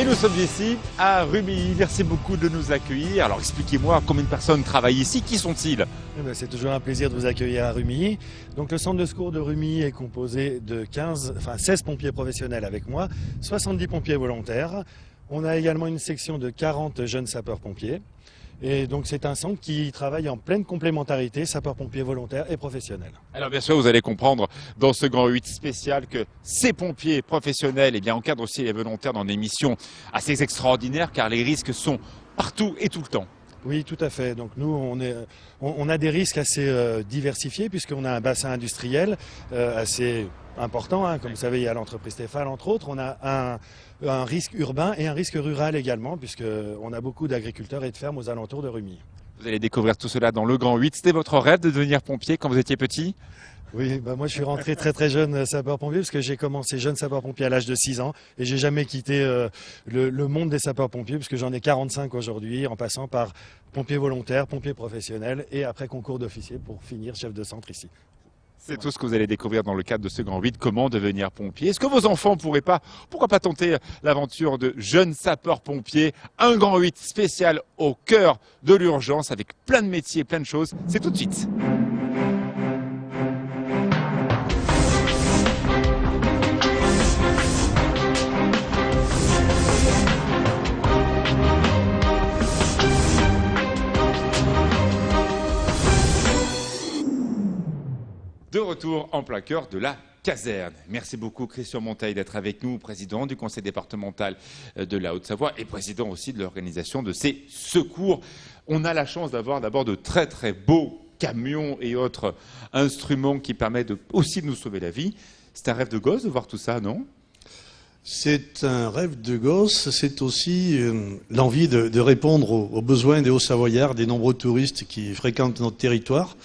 nous sommes ici à Rumilly. Merci beaucoup de nous accueillir. Alors expliquez-moi combien de personnes travaillent ici, qui sont-ils? C'est toujours un plaisir de vous accueillir à Rumilly. Donc le centre de secours de Rumilly est composé de 16 pompiers professionnels avec moi, 70 pompiers volontaires. On a également une section de 40 jeunes sapeurs-pompiers. Et donc c'est un centre qui travaille en pleine complémentarité, sapeurs-pompiers volontaires et professionnels. Alors bien sûr, vous allez comprendre dans ce Grand 8 spécial que ces pompiers professionnels encadrent aussi les volontaires dans des missions assez extraordinaires car les risques sont partout et tout le temps. Oui, tout à fait. Donc nous, on a des risques assez diversifiés puisqu'on a un bassin industriel assez important. Comme vous savez, il y a l'entreprise Stéphane, entre autres. On a un risque urbain et un risque rural également puisqu'on a beaucoup d'agriculteurs et de fermes aux alentours de Rumilly. Vous allez découvrir tout cela dans le Grand 8. C'était votre rêve de devenir pompier quand vous étiez petit? Oui, moi je suis rentré très jeune sapeur-pompier parce que j'ai commencé jeune sapeur-pompier à l'âge de 6 ans et j'ai jamais quitté le monde des sapeurs-pompiers parce que j'en ai 45 aujourd'hui en passant par pompier volontaire, pompier professionnel et après concours d'officier pour finir chef de centre ici. C'est tout ce que vous allez découvrir dans le cadre de ce Grand 8, comment devenir pompier. Est-ce que vos enfants pourraient pas, pourquoi pas tenter l'aventure de jeunes sapeurs-pompiers? Un Grand 8 spécial au cœur de l'urgence avec plein de métiers, plein de choses. C'est tout de suite. De retour en plein cœur de la caserne. Merci beaucoup Christian Monteil d'être avec nous, président du conseil départemental de la Haute-Savoie et président aussi de l'organisation de ces secours. On a la chance d'avoir d'abord de très beaux camions et autres instruments qui permettent aussi de nous sauver la vie. C'est un rêve de gosse de voir tout ça, non? C'est un rêve de gosse, c'est aussi l'envie de répondre aux besoins des Hauts-Savoyards, des nombreux touristes qui fréquentent notre territoire.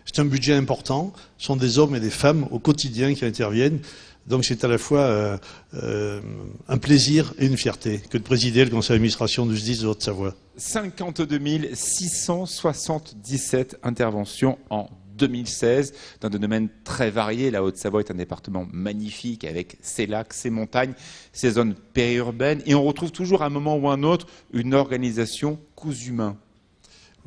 C'est un budget important, ce sont des hommes et des femmes au quotidien qui interviennent. Donc c'est à la fois un plaisir et une fierté que de présider le conseil d'administration du SDIS de Haute-Savoie. 52 677 interventions en 2016 dans des domaines très variés. La Haute-Savoie est un département magnifique avec ses lacs, ses montagnes, ses zones périurbaines. Et on retrouve toujours à un moment ou à un autre une organisation cousu main.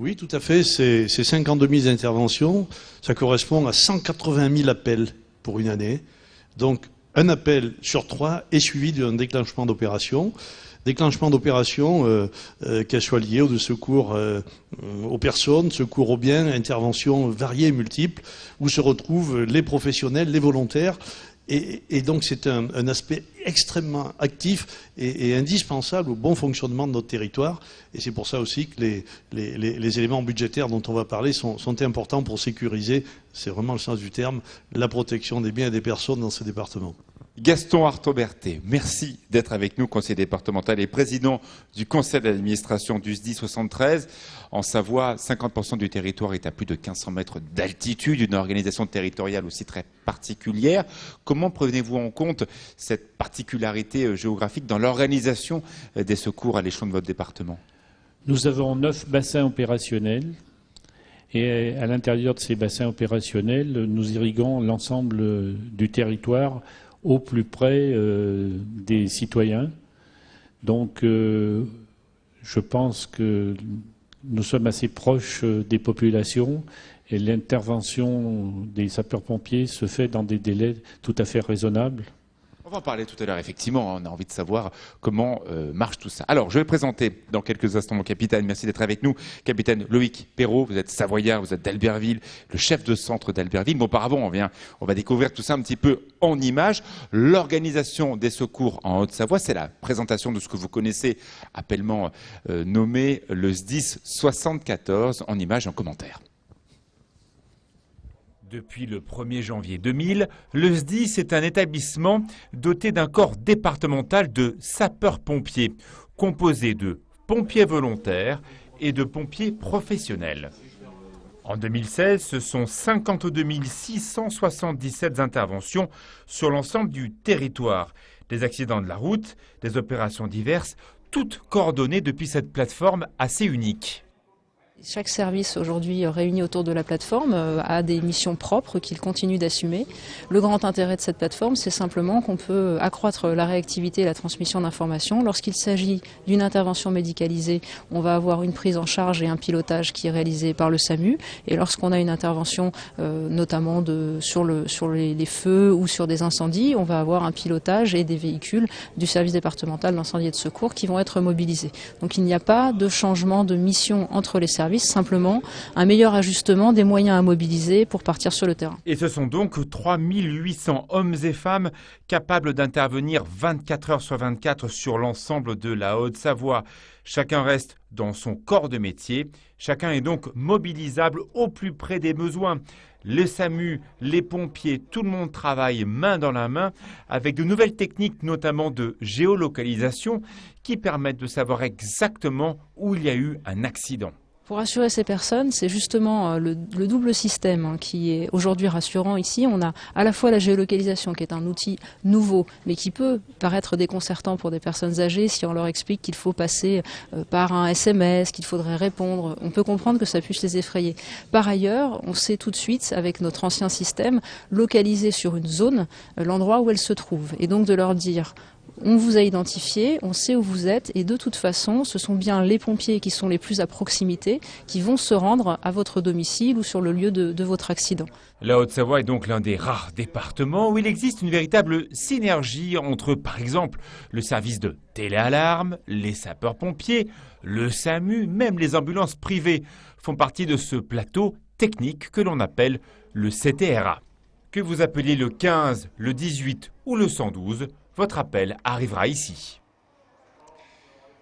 Oui, tout à fait. Ces 52 000 interventions, ça correspond à 180 000 appels pour une année. Donc, un appel sur 3 est suivi d'un déclenchement d'opération. Déclenchement d'opération, qu'elle soit liée au secours aux personnes, secours aux biens, interventions variées et multiples, où se retrouvent les professionnels, les volontaires. Et donc c'est un aspect extrêmement actif et indispensable au bon fonctionnement de notre territoire. Et c'est pour ça aussi que les éléments budgétaires dont on va parler sont importants pour sécuriser, c'est vraiment le sens du terme, la protection des biens et des personnes dans ce département. Gaston Artoberté, merci d'être avec nous, conseiller départemental et président du conseil d'administration du SDIS 73. En Savoie, 50% du territoire est à plus de 1500 mètres d'altitude, une organisation territoriale aussi très particulière. Comment prenez-vous en compte cette particularité géographique dans l'organisation des secours à l'échelon de votre département? Nous avons 9 bassins opérationnels. Et à l'intérieur de ces bassins opérationnels, nous irriguons l'ensemble du territoire au plus près des citoyens. Donc je pense que nous sommes assez proches des populations et l'intervention des sapeurs-pompiers se fait dans des délais tout à fait raisonnables. On va en parler tout à l'heure, effectivement, on a envie de savoir comment marche tout ça. Alors, je vais présenter dans quelques instants mon capitaine, merci d'être avec nous. Capitaine Loïc Perrault, vous êtes savoyard, vous êtes d'Albertville, le chef de centre d'Albertville. Mais auparavant, on va découvrir tout ça un petit peu en images. L'organisation des secours en Haute-Savoie, c'est la présentation de ce que vous connaissez, appellement nommé le SDIS 74, en images et en commentaire. Depuis le 1er janvier 2000, le SDIS est un établissement doté d'un corps départemental de sapeurs-pompiers, composé de pompiers volontaires et de pompiers professionnels. En 2016, ce sont 52 677 interventions sur l'ensemble du territoire. Des accidents de la route, des opérations diverses, toutes coordonnées depuis cette plateforme assez unique. Chaque service aujourd'hui réuni autour de la plateforme a des missions propres qu'il continue d'assumer. Le grand intérêt de cette plateforme, c'est simplement qu'on peut accroître la réactivité et la transmission d'informations. Lorsqu'il s'agit d'une intervention médicalisée, on va avoir une prise en charge et un pilotage qui est réalisé par le SAMU. Et lorsqu'on a une intervention notamment sur les feux ou sur des incendies, on va avoir un pilotage et des véhicules du service départemental d'incendie et de secours qui vont être mobilisés. Donc il n'y a pas de changement de mission entre les services. Simplement un meilleur ajustement des moyens à mobiliser pour partir sur le terrain. Et ce sont donc 3800 hommes et femmes capables d'intervenir 24 heures sur 24 sur l'ensemble de la Haute-Savoie. Chacun reste dans son corps de métier, chacun est donc mobilisable au plus près des besoins. Les SAMU, les pompiers, tout le monde travaille main dans la main avec de nouvelles techniques, notamment de géolocalisation, qui permettent de savoir exactement où il y a eu un accident. Pour rassurer ces personnes, c'est justement le double système qui est aujourd'hui rassurant ici. On a à la fois la géolocalisation qui est un outil nouveau, mais qui peut paraître déconcertant pour des personnes âgées si on leur explique qu'il faut passer par un SMS, qu'il faudrait répondre. On peut comprendre que ça puisse les effrayer. Par ailleurs, on sait tout de suite, avec notre ancien système, localiser sur une zone l'endroit où elle se trouve. Et donc de leur dire... On vous a identifié, on sait où vous êtes et de toute façon, ce sont bien les pompiers qui sont les plus à proximité qui vont se rendre à votre domicile ou sur le lieu de votre accident. La Haute-Savoie est donc l'un des rares départements où il existe une véritable synergie entre, par exemple, le service de téléalarme, les sapeurs-pompiers, le SAMU, même les ambulances privées font partie de ce plateau technique que l'on appelle le CTRA. Que vous appeliez le 15, le 18 ou le 112, votre appel arrivera ici.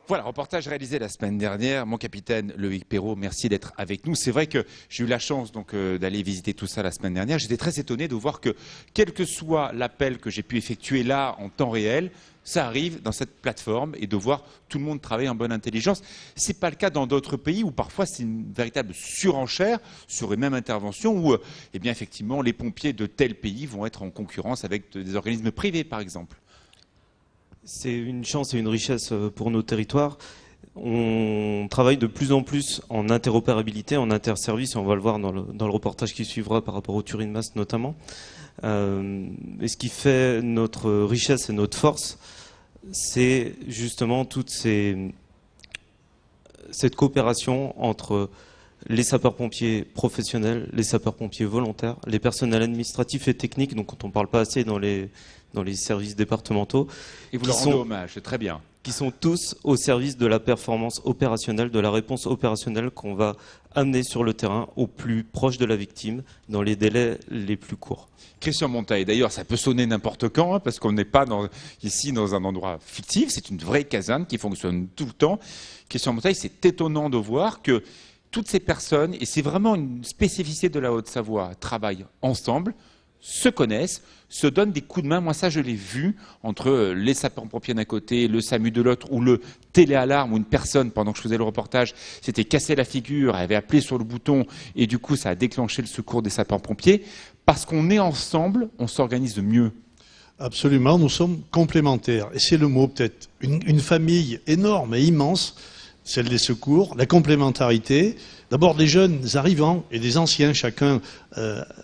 Voilà, reportage réalisé la semaine dernière. Mon capitaine Loïc Perrault, merci d'être avec nous. C'est vrai que j'ai eu la chance d'aller visiter tout ça la semaine dernière. J'étais très étonné de voir que, quel que soit l'appel que j'ai pu effectuer là en temps réel, ça arrive dans cette plateforme et de voir tout le monde travailler en bonne intelligence. Ce n'est pas le cas dans d'autres pays où parfois c'est une véritable surenchère sur une même intervention où eh bien, effectivement, les pompiers de tel pays vont être en concurrence avec des organismes privés, par exemple. C'est une chance et une richesse pour nos territoires. On travaille de plus en plus en interopérabilité, en interservice, et on va le voir dans le reportage qui suivra par rapport au Turin Mast notamment. Et ce qui fait notre richesse et notre force, c'est justement toute cette coopération entre les sapeurs-pompiers professionnels, les sapeurs-pompiers volontaires, les personnels administratifs et techniques, donc quand on ne parle pas assez dans les services départementaux. Et vous leur rendez hommage, c'est très bien. Qui sont tous au service de la performance opérationnelle, de la réponse opérationnelle qu'on va amener sur le terrain au plus proche de la victime, dans les délais les plus courts. Christian Montaille, d'ailleurs, ça peut sonner n'importe quand, hein, parce qu'on n'est pas ici dans un endroit fictif, c'est une vraie caserne qui fonctionne tout le temps. Christian Montaille, c'est étonnant de voir que toutes ces personnes, et c'est vraiment une spécificité de la Haute-Savoie, travaillent ensemble, se connaissent, se donnent des coups de main. Moi, ça, je l'ai vu entre les sapeurs-pompiers d'un côté, le SAMU de l'autre, ou le téléalarme, où une personne, pendant que je faisais le reportage, s'était cassé la figure, elle avait appelé sur le bouton, et du coup, ça a déclenché le secours des sapeurs-pompiers. Parce qu'on est ensemble, on s'organise mieux. Absolument, nous sommes complémentaires. Et c'est le mot peut-être. Une famille énorme et immense, celle des secours, la complémentarité. D'abord des jeunes arrivants et des anciens, chacun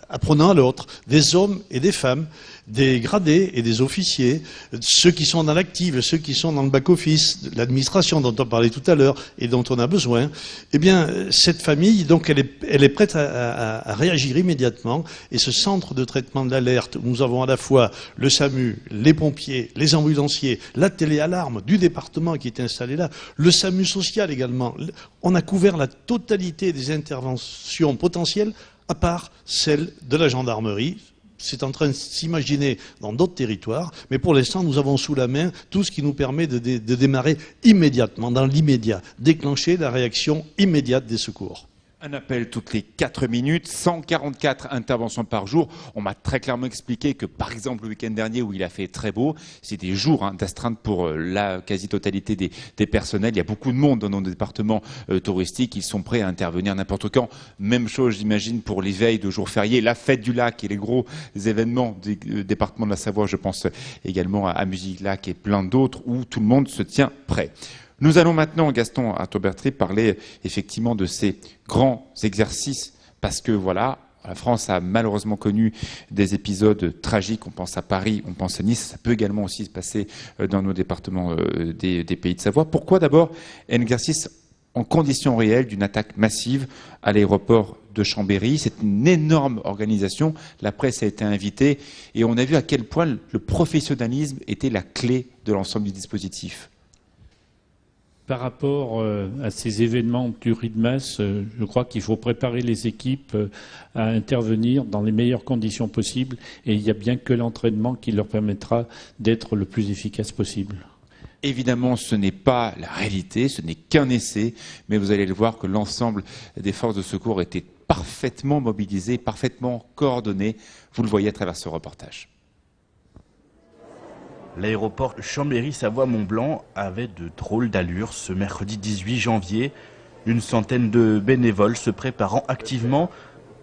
apprenant à l'autre, des hommes et des femmes, des gradés et des officiers, ceux qui sont dans l'active, ceux qui sont dans le back-office, l'administration dont on parlait tout à l'heure et dont on a besoin. Eh bien, cette famille, donc, elle est prête à réagir immédiatement. Et ce centre de traitement de l'alerte, où nous avons à la fois le SAMU, les pompiers, les ambulanciers, la téléalarme du département qui est installée là, le SAMU social également. On a couvert la totalité des interventions potentielles, à part celle de la gendarmerie. C'est en train de s'imaginer dans d'autres territoires, mais pour l'instant, nous avons sous la main tout ce qui nous permet de démarrer immédiatement, dans l'immédiat, déclencher la réaction immédiate des secours. Un appel toutes les 4 minutes, 144 interventions par jour. On m'a très clairement expliqué que, par exemple, le week-end dernier, où il a fait très beau, c'est des jours d'astreinte pour la quasi-totalité des personnels. Il y a beaucoup de monde dans nos départements touristiques. Ils sont prêts à intervenir n'importe quand. Même chose, j'imagine, pour les veilles de jours fériés, la fête du lac et les gros événements des départements de la Savoie. Je pense également à Musique Lac et plein d'autres où tout le monde se tient prêt. Nous allons maintenant, Gaston Artaud-Bertré, parler effectivement de ces grands exercices, parce que voilà, la France a malheureusement connu des épisodes tragiques. On pense à Paris, on pense à Nice. Ça peut également aussi se passer dans nos départements des Pays de Savoie. Pourquoi d'abord un exercice en conditions réelles d'une attaque massive à l'aéroport de Chambéry? C'est une énorme organisation. La presse a été invitée et on a vu à quel point le professionnalisme était la clé de l'ensemble du dispositif. Par rapport à ces événements tueries de masse, je crois qu'il faut préparer les équipes à intervenir dans les meilleures conditions possibles et il n'y a bien que l'entraînement qui leur permettra d'être le plus efficace possible. Évidemment, ce n'est pas la réalité, ce n'est qu'un essai, mais vous allez le voir que l'ensemble des forces de secours étaient parfaitement mobilisées, parfaitement coordonnées. Vous le voyez à travers ce reportage. L'aéroport Chambéry-Savoie-Mont-Blanc avait de drôles d'allures ce mercredi 18 janvier. Une centaine de bénévoles se préparant activement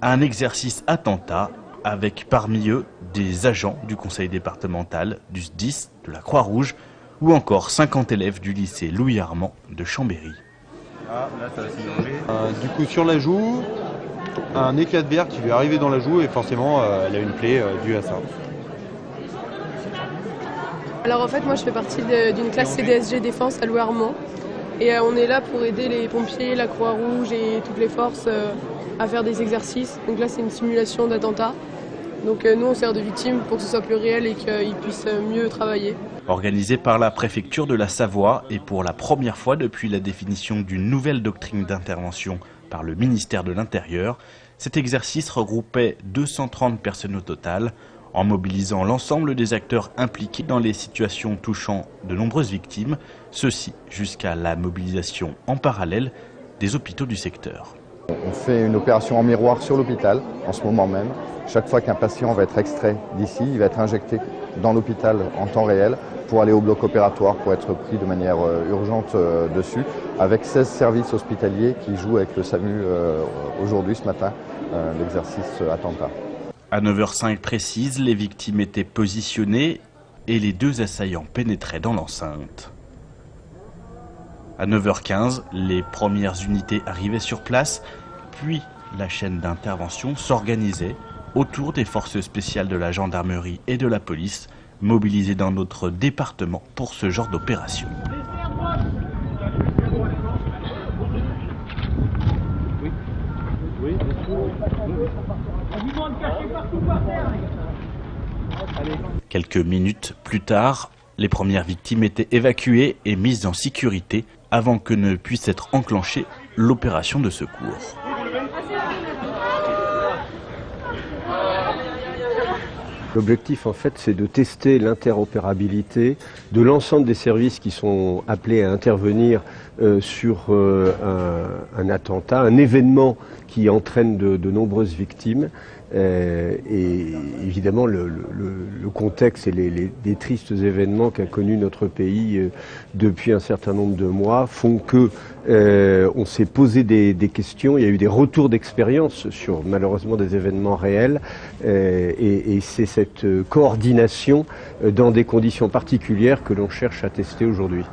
à un exercice attentat avec parmi eux des agents du conseil départemental, du SDIS, de la Croix-Rouge ou encore 50 élèves du lycée Louis-Armand de Chambéry. Du coup sur la joue, un éclat de verre qui lui est arrivé dans la joue et forcément elle a une plaie due à ça. Alors en fait moi je fais partie d'une classe CDSG Défense à Louis-Armand et on est là pour aider les pompiers, la Croix-Rouge et toutes les forces à faire des exercices. Donc là c'est une simulation d'attentat. Donc nous on sert de victimes pour que ce soit plus réel et qu'ils puissent mieux travailler. Organisé par la préfecture de la Savoie et pour la première fois depuis la définition d'une nouvelle doctrine d'intervention par le ministère de l'Intérieur, cet exercice regroupait 230 personnes au total, en mobilisant l'ensemble des acteurs impliqués dans les situations touchant de nombreuses victimes, ceci jusqu'à la mobilisation en parallèle des hôpitaux du secteur. On fait une opération en miroir sur l'hôpital en ce moment même. Chaque fois qu'un patient va être extrait d'ici, il va être injecté dans l'hôpital en temps réel pour aller au bloc opératoire, pour être pris de manière urgente dessus, avec 16 services hospitaliers qui jouent avec le SAMU aujourd'hui, ce matin, l'exercice attentat. À 9h05 précise, les victimes étaient positionnées et les deux assaillants pénétraient dans l'enceinte. À 9h15, les premières unités arrivaient sur place, puis la chaîne d'intervention s'organisait autour des forces spéciales de la gendarmerie et de la police, mobilisées dans notre département pour ce genre d'opération. Quelques minutes plus tard, les premières victimes étaient évacuées et mises en sécurité avant que ne puisse être enclenchée l'opération de secours. L'objectif, en fait, c'est de tester l'interopérabilité de l'ensemble des services qui sont appelés à intervenir sur un attentat, un événement qui entraîne de nombreuses victimes. Et évidemment, le contexte et les tristes événements qu'a connus notre pays depuis un certain nombre de mois font que on s'est posé des questions. Il y a eu des retours d'expérience sur malheureusement des événements réels, et c'est cette coordination dans des conditions particulières que l'on cherche à tester aujourd'hui.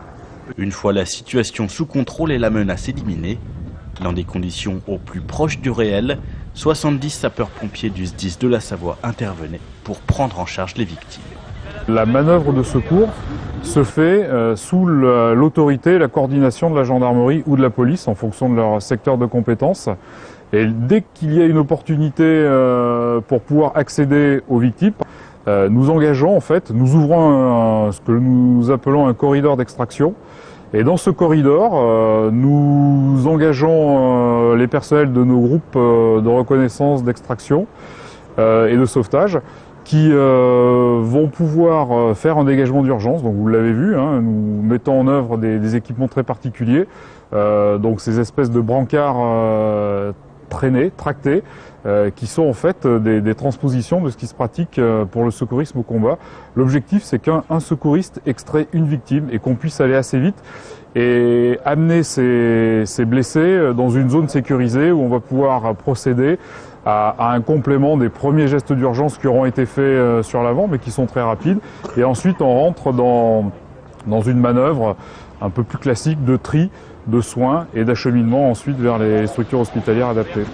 Une fois la situation sous contrôle et la menace éliminée, dans des conditions au plus proches du réel, 70 sapeurs-pompiers du SDIS de la Savoie intervenaient pour prendre en charge les victimes. La manœuvre de secours se fait sous l'autorité et la coordination de la gendarmerie ou de la police en fonction de leur secteur de compétences. Et dès qu'il y a une opportunité pour pouvoir accéder aux victimes, nous engageons en fait, nous ouvrons ce que nous appelons un corridor d'extraction. Et dans ce corridor, nous engageons les personnels de nos groupes de reconnaissance, d'extraction et de sauvetage qui vont pouvoir faire un dégagement d'urgence. Donc vous l'avez vu, hein, nous mettons en œuvre des équipements très particuliers, donc ces espèces de brancards traînés, tractés, qui sont en fait des transpositions de ce qui se pratique pour le secourisme au combat. L'objectif, c'est qu'un secouriste extrait une victime et qu'on puisse aller assez vite et amener ces blessés dans une zone sécurisée où on va pouvoir procéder à un complément des premiers gestes d'urgence qui auront été faits sur l'avant, mais qui sont très rapides. Et ensuite, on rentre dans une manœuvre un peu plus classique de tri, de soins et d'acheminement ensuite vers les structures hospitalières adaptées.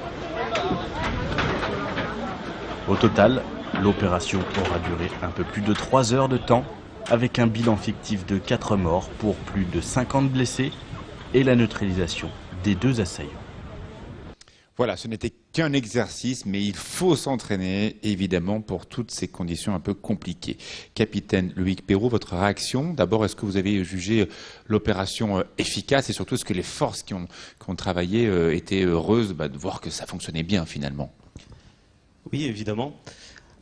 Au total, l'opération aura duré un peu plus de 3 heures de temps, avec un bilan fictif de 4 morts pour plus de 50 blessés et la neutralisation des 2 assaillants. Voilà, ce n'était qu'un exercice, mais il faut s'entraîner, évidemment, pour toutes ces conditions un peu compliquées. Capitaine Loïc Perrault, votre réaction? D'abord, est-ce que vous avez jugé l'opération efficace et surtout est-ce que les forces qui ont travaillé étaient heureuses de voir que ça fonctionnait bien finalement? Oui, évidemment.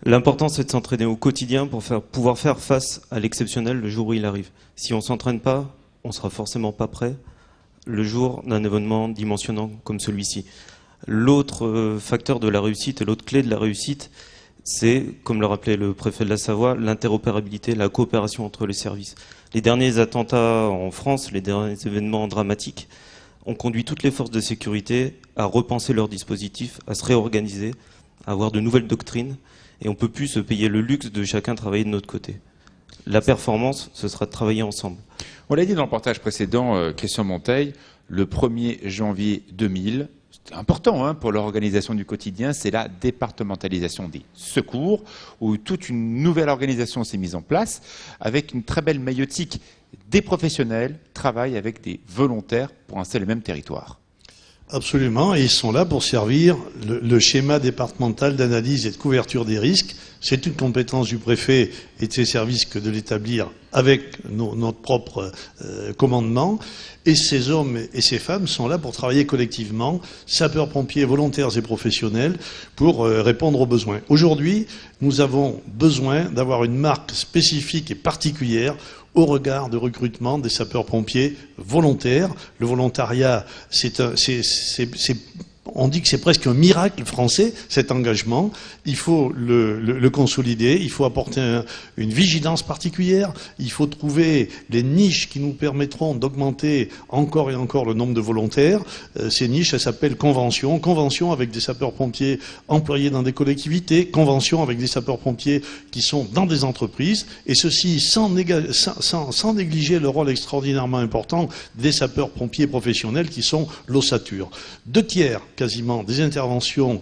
L'important, c'est de s'entraîner au quotidien pour pouvoir faire face à l'exceptionnel le jour où il arrive. Si on ne s'entraîne pas, on sera forcément pas prêt le jour d'un événement dimensionnant comme celui-ci. L'autre facteur de la réussite et l'autre clé de la réussite, c'est, comme le rappelait le préfet de la Savoie, l'interopérabilité, la coopération entre les services. Les derniers attentats en France, les derniers événements dramatiques, ont conduit toutes les forces de sécurité à repenser leurs dispositifs, à se réorganiser, à avoir de nouvelles doctrines, et on ne peut plus se payer le luxe de chacun travailler de notre côté. La performance, ce sera de travailler ensemble. On l'a dit dans le reportage précédent, Christian Monteil, le 1er janvier 2000, c'était important pour l'organisation du quotidien, c'est la départementalisation des secours, où toute une nouvelle organisation s'est mise en place, avec une très belle maïotique. Des professionnels travaillent avec des volontaires pour un seul et même territoire. Absolument, et ils sont là pour servir le schéma départemental d'analyse et de couverture des risques. C'est une compétence du préfet et de ses services que de l'établir avec notre propre commandement. Et ces hommes et ces femmes sont là pour travailler collectivement, sapeurs-pompiers, volontaires et professionnels, pour répondre aux besoins. Aujourd'hui, nous avons besoin d'avoir une marque spécifique et particulière au regard de recrutement des sapeurs-pompiers volontaires. Le volontariat, on dit que c'est presque un miracle français, cet engagement. Il faut le consolider, il faut apporter une vigilance particulière, il faut trouver les niches qui nous permettront d'augmenter encore et encore le nombre de volontaires. Ces niches, elles s'appellent conventions. Conventions avec des sapeurs-pompiers employés dans des collectivités, conventions avec des sapeurs-pompiers qui sont dans des entreprises, et ceci sans négliger le rôle extraordinairement important des sapeurs-pompiers professionnels qui sont l'ossature. 2 tiers quasiment des interventions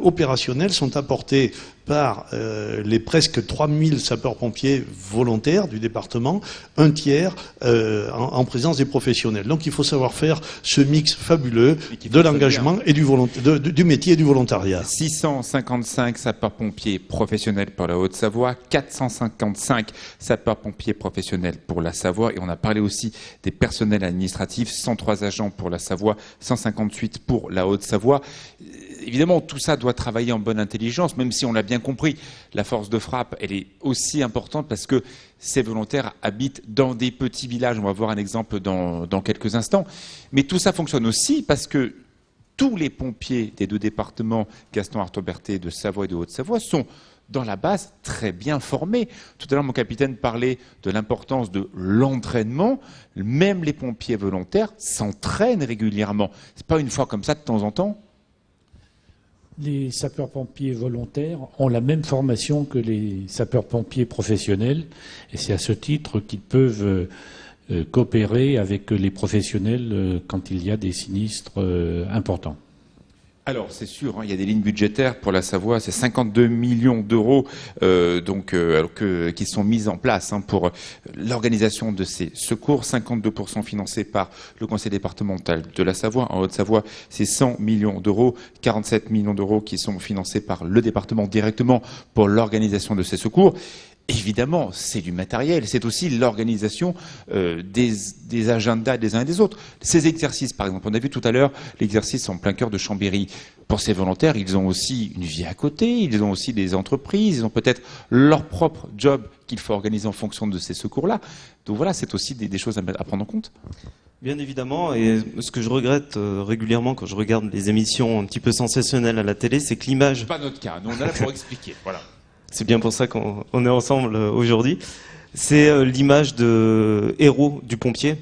opérationnelles sont apportées par les presque 3000 sapeurs-pompiers volontaires du département, 1 tiers en présence des professionnels. Donc il faut savoir faire ce mix fabuleux de l'engagement et du métier et du volontariat. 655 sapeurs-pompiers professionnels pour la Haute-Savoie, 455 sapeurs-pompiers professionnels pour la Savoie, et on a parlé aussi des personnels administratifs, 103 agents pour la Savoie, 158 pour la Haute-Savoie. Évidemment, tout ça doit travailler en bonne intelligence, même si on l'a bien compris. La force de frappe, elle est aussi importante parce que ces volontaires habitent dans des petits villages. On va voir un exemple dans quelques instants. Mais tout ça fonctionne aussi parce que tous les pompiers des 2 départements, Gaston Artaud-Berthet de Savoie et de Haute-Savoie, sont dans la base très bien formés. Tout à l'heure, mon capitaine parlait de l'importance de l'entraînement. Même les pompiers volontaires s'entraînent régulièrement. C'est pas une fois comme ça de temps en temps. Les sapeurs-pompiers volontaires ont la même formation que les sapeurs-pompiers professionnels, et c'est à ce titre qu'ils peuvent coopérer avec les professionnels quand il y a des sinistres importants. Alors, c'est sûr, il y a des lignes budgétaires pour la Savoie, c'est 52 millions d'euros qui sont mises en place pour l'organisation de ces secours, 52% financés par le conseil départemental de la Savoie. En Haute-Savoie, c'est 100 millions d'euros, 47 millions d'euros qui sont financés par le département directement pour l'organisation de ces secours. Évidemment, c'est du matériel, c'est aussi l'organisation des agendas des uns et des autres. Ces exercices, par exemple, on a vu tout à l'heure l'exercice en plein cœur de Chambéry. Pour ces volontaires, ils ont aussi une vie à côté, ils ont aussi des entreprises, ils ont peut-être leur propre job qu'il faut organiser en fonction de ces secours-là. Donc voilà, c'est aussi des choses à prendre en compte. Bien évidemment, et ce que je regrette régulièrement quand je regarde les émissions un petit peu sensationnelles à la télé, c'est que l'image... C'est pas notre cas, nous on est là pour expliquer, voilà. C'est bien pour ça qu'on est ensemble aujourd'hui. C'est l'image de héros du pompier,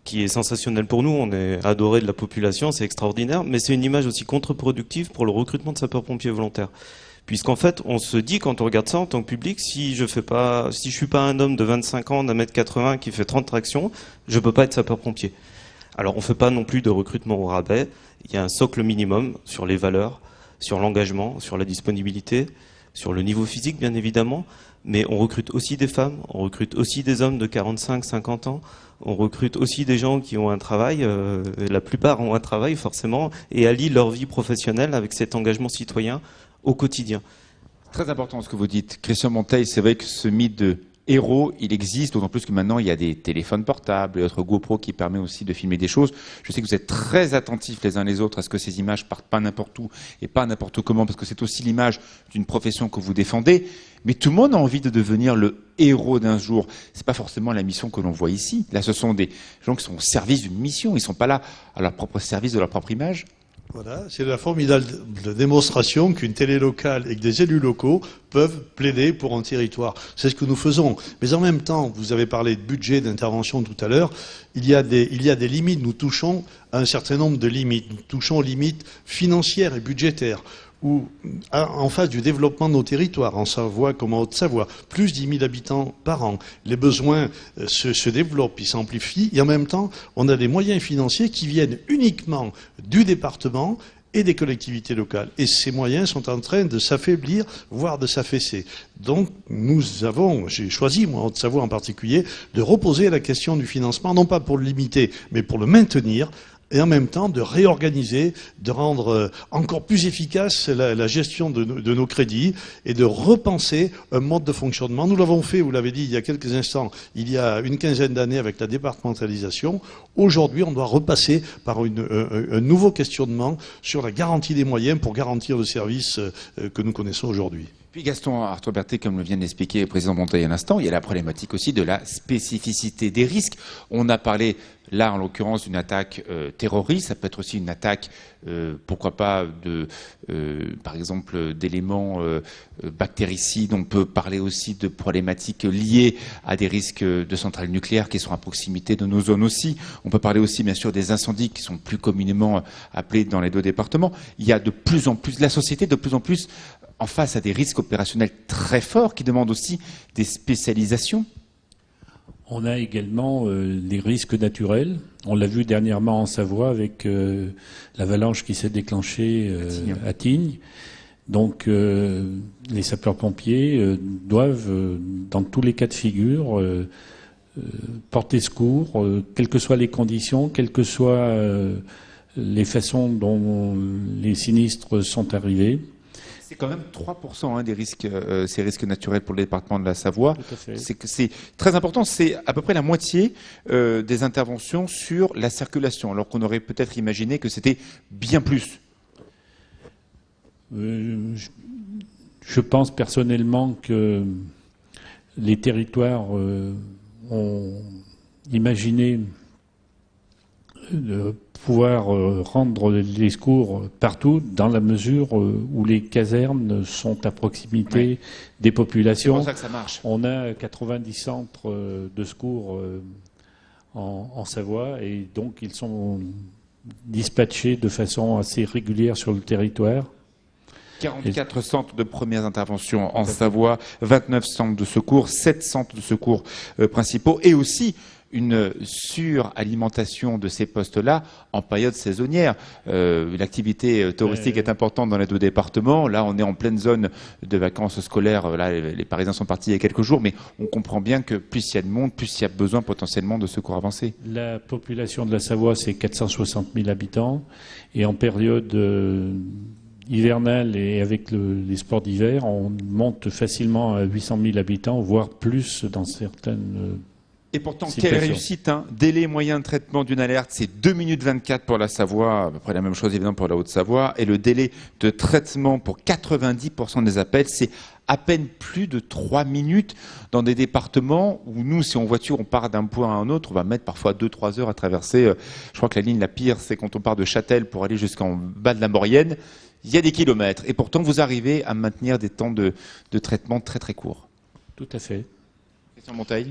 qui est sensationnelle pour nous. On est adoré de la population, c'est extraordinaire. Mais c'est une image aussi contre-productive pour le recrutement de sapeurs-pompiers volontaires. Puisqu'en fait, on se dit quand on regarde ça en tant que public, si je suis pas un homme de 25 ans, d'1m80 qui fait 30 tractions, je peux pas être sapeur-pompier. Alors on fait pas non plus de recrutement au rabais. Il y a un socle minimum sur les valeurs, sur l'engagement, sur la disponibilité, sur le niveau physique bien évidemment, mais on recrute aussi des femmes, on recrute aussi des hommes de 45, 50 ans, on recrute aussi des gens qui ont un travail, la plupart ont un travail forcément, et allient leur vie professionnelle avec cet engagement citoyen au quotidien. Très important ce que vous dites. Christian Monteil, c'est vrai que ce mythe de héros, il existe, d'autant plus que maintenant il y a des téléphones portables et autres GoPro qui permet aussi de filmer des choses. Je sais que vous êtes très attentifs les uns les autres à ce que ces images partent pas n'importe où et pas n'importe comment, parce que c'est aussi l'image d'une profession que vous défendez. Mais tout le monde a envie de devenir le héros d'un jour. C'est pas forcément la mission que l'on voit ici. Là, ce sont des gens qui sont au service d'une mission. Ils sont pas là à leur propre service de leur propre image. Voilà, c'est la formidable démonstration qu'une télé locale et que des élus locaux peuvent plaider pour un territoire. C'est ce que nous faisons. Mais en même temps, vous avez parlé de budget, d'intervention tout à l'heure, il y a des limites. Nous touchons à un certain nombre de limites. Nous touchons aux limites financières et budgétaires. Ou en face du développement de nos territoires, en Savoie comme en Haute-Savoie, plus 10 000 habitants par an. Les besoins se développent, ils s'amplifient, et en même temps, on a des moyens financiers qui viennent uniquement du département et des collectivités locales. Et ces moyens sont en train de s'affaiblir, voire de s'affaisser. Donc, j'ai choisi, moi, en Haute-Savoie en particulier, de reposer la question du financement, non pas pour le limiter, mais pour le maintenir, et en même temps de réorganiser, de rendre encore plus efficace la gestion de nos crédits et de repenser un mode de fonctionnement. Nous l'avons fait, vous l'avez dit il y a quelques instants, il y a une quinzaine d'années avec la départementalisation. Aujourd'hui, on doit repasser par un nouveau questionnement sur la garantie des moyens pour garantir le service que nous connaissons aujourd'hui. Puis Gaston Arthuis-Berthet, comme le vient d'expliquer le président Monteil à l'instant, il y a la problématique aussi de la spécificité des risques. On a parlé là, en l'occurrence, d'une attaque terroriste. Ça peut être aussi une attaque, pourquoi pas, par exemple, d'éléments bactéricides. On peut parler aussi de problématiques liées à des risques de centrales nucléaires qui sont à proximité de nos zones aussi. On peut parler aussi, bien sûr, des incendies qui sont plus communément appelés dans les deux départements. Il y a de plus en plus, la société de plus en plus en face à des risques opérationnels très forts qui demandent aussi des spécialisations. On a également les risques naturels. On l'a vu dernièrement en Savoie avec l'avalanche qui s'est déclenchée à Tignes. Donc les sapeurs-pompiers doivent, dans tous les cas de figure, porter secours, quelles que soient les conditions, quelles que soient les façons dont les sinistres sont arrivés. C'est quand même 3% des risques, ces risques naturels pour le département de la Savoie. C'est très important, c'est à peu près la moitié des interventions sur la circulation, alors qu'on aurait peut-être imaginé que c'était bien plus. Je pense personnellement que les territoires ont imaginé de pouvoir rendre les secours partout dans la mesure où les casernes sont à proximité des populations. C'est pour ça que ça marche. On a 90 centres de secours en Savoie et donc ils sont dispatchés de façon assez régulière sur le territoire. 44 centres de premières interventions en Savoie, 29 centres de secours, 7 centres de secours principaux et aussi une suralimentation de ces postes-là en période saisonnière. L'activité touristique est importante dans les deux départements. Là, on est en pleine zone de vacances scolaires. Là, les Parisiens sont partis il y a quelques jours, mais on comprend bien que plus il y a de monde, plus il y a besoin potentiellement de secours avancés. La population de la Savoie, c'est 460 000 habitants. Et en période hivernale et avec les sports d'hiver, on monte facilement à 800 000 habitants, voire plus dans certaines Et pourtant, quelle réussite, hein. Délai moyen de traitement d'une alerte, c'est 2 minutes 24 pour la Savoie, à peu près la même chose évidemment pour la Haute-Savoie, et le délai de traitement pour 90% des appels, c'est à peine plus de 3 minutes dans des départements où nous, si en voiture, on part d'un point à un autre, on va mettre parfois 2-3 heures à traverser. Je crois que la ligne la pire, c'est quand on part de Châtel pour aller jusqu'en bas de la Maurienne. Il y a des kilomètres, et pourtant vous arrivez à maintenir des temps de traitement très très courts. Tout à fait.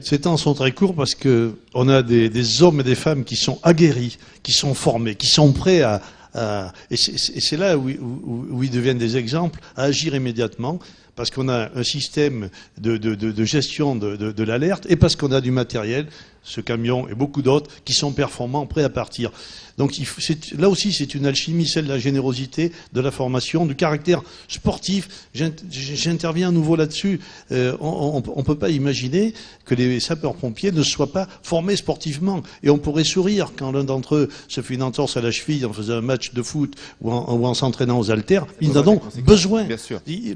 Ces temps sont très courts parce que on a des hommes et des femmes qui sont aguerris, qui sont formés, qui sont prêts à et c'est là où ils deviennent des exemples, à agir immédiatement, parce qu'on a un système de gestion de l'alerte et parce qu'on a du matériel, ce camion et beaucoup d'autres, qui sont performants, prêts à partir. Donc là aussi, c'est une alchimie, celle de la générosité, de la formation, du caractère sportif. J'interviens à nouveau là-dessus. On ne peut pas imaginer que les sapeurs-pompiers ne soient pas formés sportivement. Et on pourrait sourire quand l'un d'entre eux se fait une entorse à la cheville en faisant un match de foot ou en s'entraînant aux haltères. Ils en ont besoin.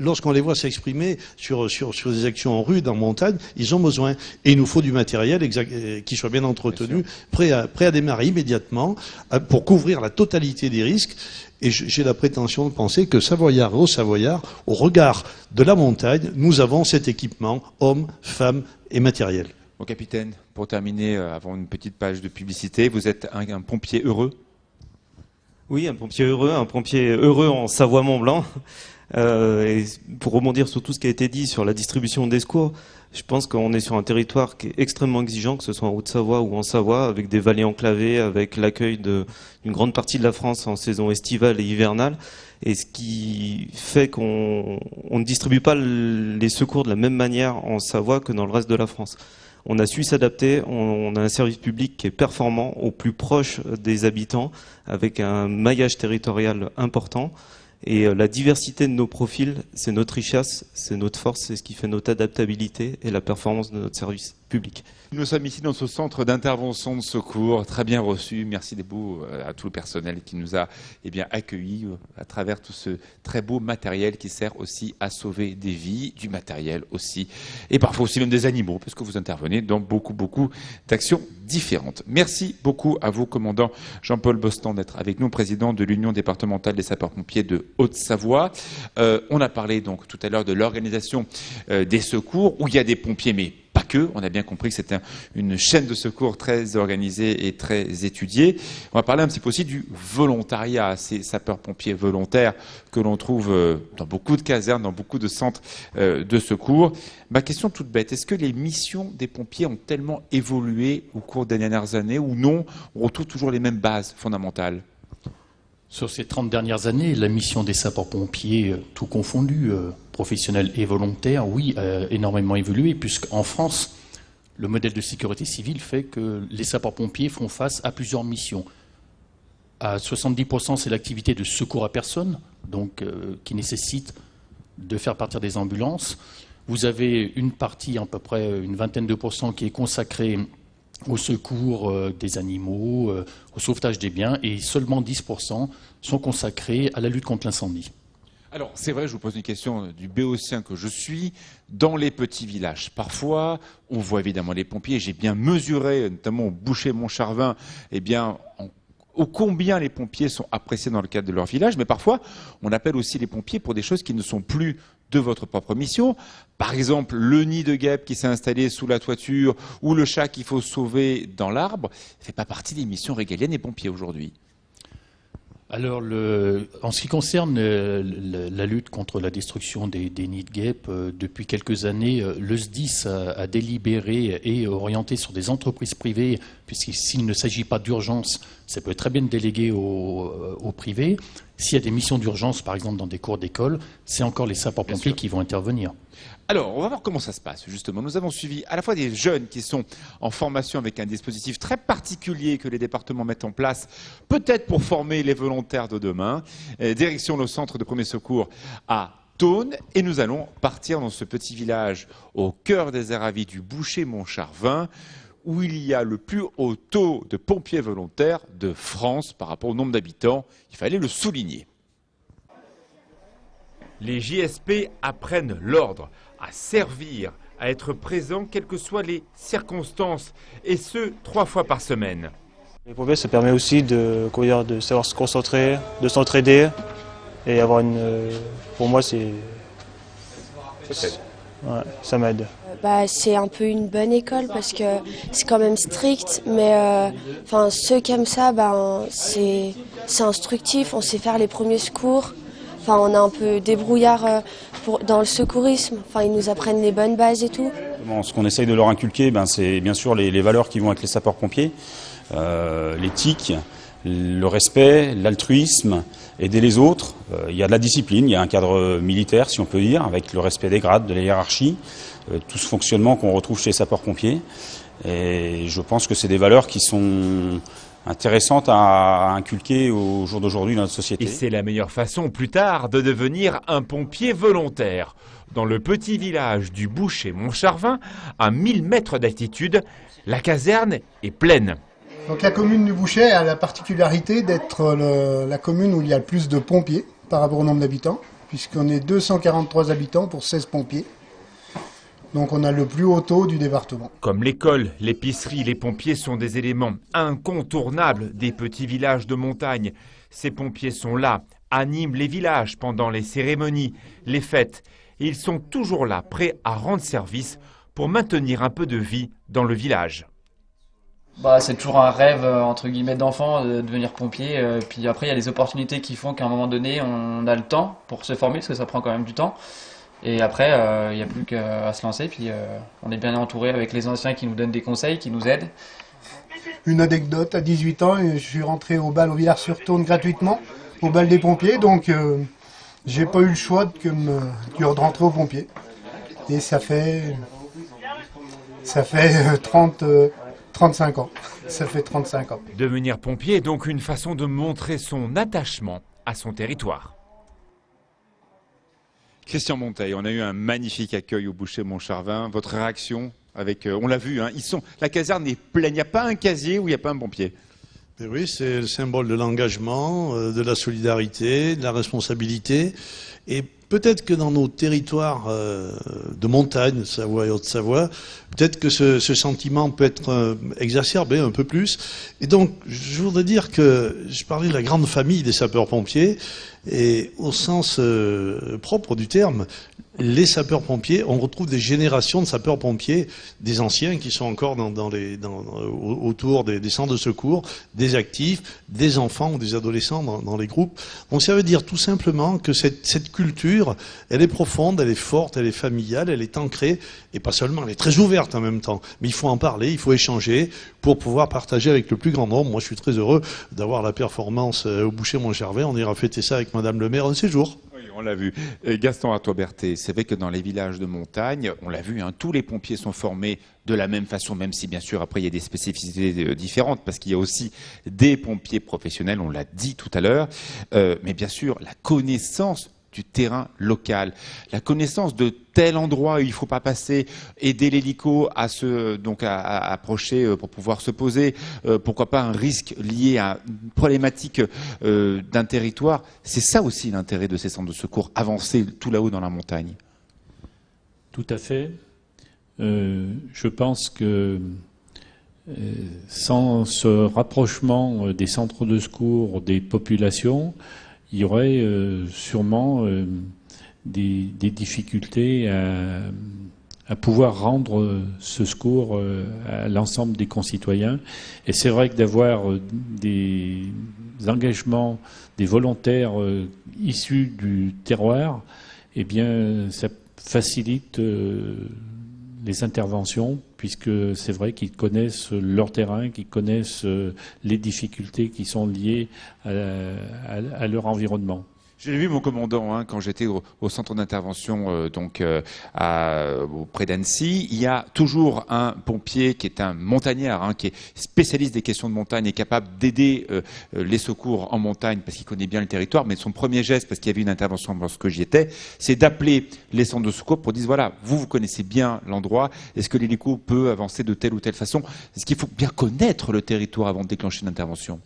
Lorsqu'on les voit s'exprimer sur des actions en rue, en montagne, ils ont besoin. Et il nous faut du matériel qui soit bien entretenu, prêt à démarrer immédiatement, pour couvrir la totalité des risques. Et j'ai la prétention de penser que Savoyard au regard de la montagne, nous avons cet équipement, hommes, femmes et matériel. Mon capitaine, pour terminer, avant une petite page de publicité, vous êtes un pompier heureux? Oui, un pompier heureux en Savoie-Mont-Blanc. Et pour rebondir sur tout ce qui a été dit sur la distribution des secours, je pense qu'on est sur un territoire qui est extrêmement exigeant, que ce soit en Haute-Savoie ou en Savoie, avec des vallées enclavées, avec l'accueil d'une grande partie de la France en saison estivale et hivernale. Et ce qui fait qu'on ne distribue pas les secours de la même manière en Savoie que dans le reste de la France. On a su s'adapter, on a un service public qui est performant, au plus proche des habitants, avec un maillage territorial important. Et la diversité de nos profils, c'est notre richesse, c'est notre force, c'est ce qui fait notre adaptabilité et la performance de notre service public. Nous sommes ici dans ce centre d'intervention de secours, très bien reçu. Merci beaucoup à tout le personnel qui nous a accueillis à travers tout ce très beau matériel qui sert aussi à sauver des vies, du matériel aussi, et parfois aussi même des animaux, parce que vous intervenez dans beaucoup d'actions différentes. Merci beaucoup à vous, commandant Jean-Paul Bostan, d'être avec nous, président de l'Union départementale des sapeurs-pompiers de Haute-Savoie. On a parlé donc tout à l'heure de l'organisation des secours, où il y a des pompiers, mais pas que. On a bien compris que c'était une chaîne de secours très organisée et très étudiée. On va parler un petit peu aussi du volontariat, ces sapeurs-pompiers volontaires que l'on trouve dans beaucoup de casernes, dans beaucoup de centres de secours. Ma question toute bête, est-ce que les missions des pompiers ont tellement évolué au cours des dernières années ou non? On retrouve toujours les mêmes bases fondamentales? Sur ces 30 dernières années, la mission des sapeurs-pompiers, tout confondu, professionnels et volontaires, oui, a énormément évolué, puisqu'en France, le modèle de sécurité civile fait que les sapeurs-pompiers font face à plusieurs missions. À 70%, c'est l'activité de secours à personne, donc qui nécessite de faire partir des ambulances. Vous avez une partie, à peu près une vingtaine de pourcents, qui est consacrée au secours des animaux, au sauvetage des biens, et seulement 10% sont consacrés à la lutte contre l'incendie. Alors, c'est vrai, je vous pose une question du béotien que je suis. Dans les petits villages, parfois, on voit évidemment les pompiers. J'ai bien mesuré, notamment au Boucher-Montcharvin, ô combien les pompiers sont appréciés dans le cadre de leur village. Mais parfois, on appelle aussi les pompiers pour des choses qui ne sont plus de votre propre mission. Par exemple, le nid de guêpe qui s'est installé sous la toiture ou le chat qu'il faut sauver dans l'arbre. Ça ne fait pas partie des missions régaliennes des pompiers aujourd'hui. Alors, en ce qui concerne la lutte contre la destruction des nids de guêpes, depuis quelques années, le SDIS a délibéré et orienté sur des entreprises privées, puisque s'il ne s'agit pas d'urgence, ça peut être très bien délégué au privé. S'il y a des missions d'urgence, par exemple dans des cours d'école, c'est encore les sapeurs-pompiers qui vont intervenir. Alors, on va voir comment ça se passe, justement. Nous avons suivi à la fois des jeunes qui sont en formation avec un dispositif très particulier que les départements mettent en place, peut-être pour former les volontaires de demain. Direction le centre de premier secours à Thônes. Et nous allons partir dans ce petit village au cœur des Aravis du Boucher-Montcharvin, où il y a le plus haut taux de pompiers volontaires de France par rapport au nombre d'habitants. Il fallait le souligner. Les JSP apprennent l'ordre, à servir, à être présents, quelles que soient les circonstances, et ce, 3 fois par semaine. Les pompiers, ça permet aussi de savoir se concentrer, de s'entraider, et avoir pour moi, ouais, ça m'aide. C'est un peu une bonne école parce que c'est quand même strict, mais ceux qui aiment ça, c'est instructif, on sait faire les premiers secours. On est un peu débrouillard dans le secourisme. Ils nous apprennent les bonnes bases et tout. Ce qu'on essaye de leur inculquer, c'est bien sûr les valeurs qui vont avec les sapeurs-pompiers, l'éthique, le respect, l'altruisme, aider les autres. Il y a de la discipline, il y a un cadre militaire, si on peut dire, avec le respect des grades, de la hiérarchie, tout ce fonctionnement qu'on retrouve chez les sapeurs-pompiers. Et je pense que c'est des valeurs qui sont intéressantes à inculquer au jour d'aujourd'hui dans notre société. Et c'est la meilleure façon, plus tard, de devenir un pompier volontaire. Dans le petit village du Bouchet-Montcharvin, à 1000 mètres d'altitude, la caserne est pleine. Donc la commune du Bouchet a la particularité d'être la commune où il y a le plus de pompiers par rapport au nombre d'habitants, puisqu'on est 243 habitants pour 16 pompiers. Donc on a le plus haut taux du département. Comme l'école, l'épicerie, les pompiers sont des éléments incontournables des petits villages de montagne. Ces pompiers sont là, animent les villages pendant les cérémonies, les fêtes. Et ils sont toujours là, prêts à rendre service pour maintenir un peu de vie dans le village. C'est toujours un rêve entre guillemets d'enfant de devenir pompier. Puis après il y a les opportunités qui font qu'à un moment donné on a le temps pour se former parce que ça prend quand même du temps. Et après il n'y a plus qu'à se lancer. Puis on est bien entouré avec les anciens qui nous donnent des conseils, qui nous aident. Une anecdote, à 18 ans, je suis rentré au bal au Villars-sur-Tourne gratuitement, au bal des pompiers. Donc j'ai pas eu le choix de rentrer aux pompiers. Et ça fait 35 ans. Ça fait 35 ans. Devenir pompier est donc une façon de montrer son attachement à son territoire. Christian Monteil, on a eu un magnifique accueil au Bouchet-Montcharvin. Votre réaction avec, on l'a vu, hein, la caserne est pleine. Il n'y a pas un casier où il n'y a pas un pompier. Mais oui, c'est le symbole de l'engagement, de la solidarité, de la responsabilité. Et peut-être que dans nos territoires de montagne, Savoie et Haute-Savoie, peut-être que ce sentiment peut être exacerbé un peu plus. Et donc, je voudrais dire que je parlais de la grande famille des sapeurs-pompiers, et au sens propre du terme, les sapeurs-pompiers, on retrouve des générations de sapeurs-pompiers, des anciens qui sont encore autour des centres de secours, des actifs, des enfants ou des adolescents dans les groupes. Donc ça veut dire tout simplement que cette culture, elle est profonde, elle est forte, elle est familiale, elle est ancrée, et pas seulement, elle est très ouverte en même temps. Mais il faut en parler, il faut échanger pour pouvoir partager avec le plus grand nombre. Moi je suis très heureux d'avoir la performance au Bouchet-Montcharvin. On ira fêter ça avec Madame le maire un de ces jours. On l'a vu. Gaston Artois-Berthet, c'est vrai que dans les villages de montagne, on l'a vu, hein, tous les pompiers sont formés de la même façon, même si bien sûr après il y a des spécificités différentes, parce qu'il y a aussi des pompiers professionnels, on l'a dit tout à l'heure, mais bien sûr la connaissance du terrain local, la connaissance de tel endroit où il ne faut pas passer, aider l'hélico à approcher pour pouvoir se poser, pourquoi pas un risque lié à une problématique d'un territoire. C'est ça aussi l'intérêt de ces centres de secours, avancer tout là-haut dans la montagne. Tout à fait. Je pense que sans ce rapprochement des centres de secours, des populations, il y aurait sûrement des difficultés à pouvoir rendre ce secours à l'ensemble des concitoyens. Et c'est vrai que d'avoir des engagements, des volontaires issus du terroir, eh bien, ça facilite les interventions, puisque c'est vrai qu'ils connaissent leur terrain, qu'ils connaissent les difficultés qui sont liées à leur environnement. J'ai vu mon commandant quand j'étais au centre d'intervention près d'Annecy. Il y a toujours un pompier qui est un montagnard, qui est spécialiste des questions de montagne et capable d'aider les secours en montagne parce qu'il connaît bien le territoire. Mais son premier geste, parce qu'il y avait une intervention lorsque j'y étais, c'est d'appeler les centres de secours pour dire voilà, vous connaissez bien l'endroit. Est-ce que l'hélico peut avancer de telle ou telle façon? Est-ce qu'il faut bien connaître le territoire avant de déclencher une intervention?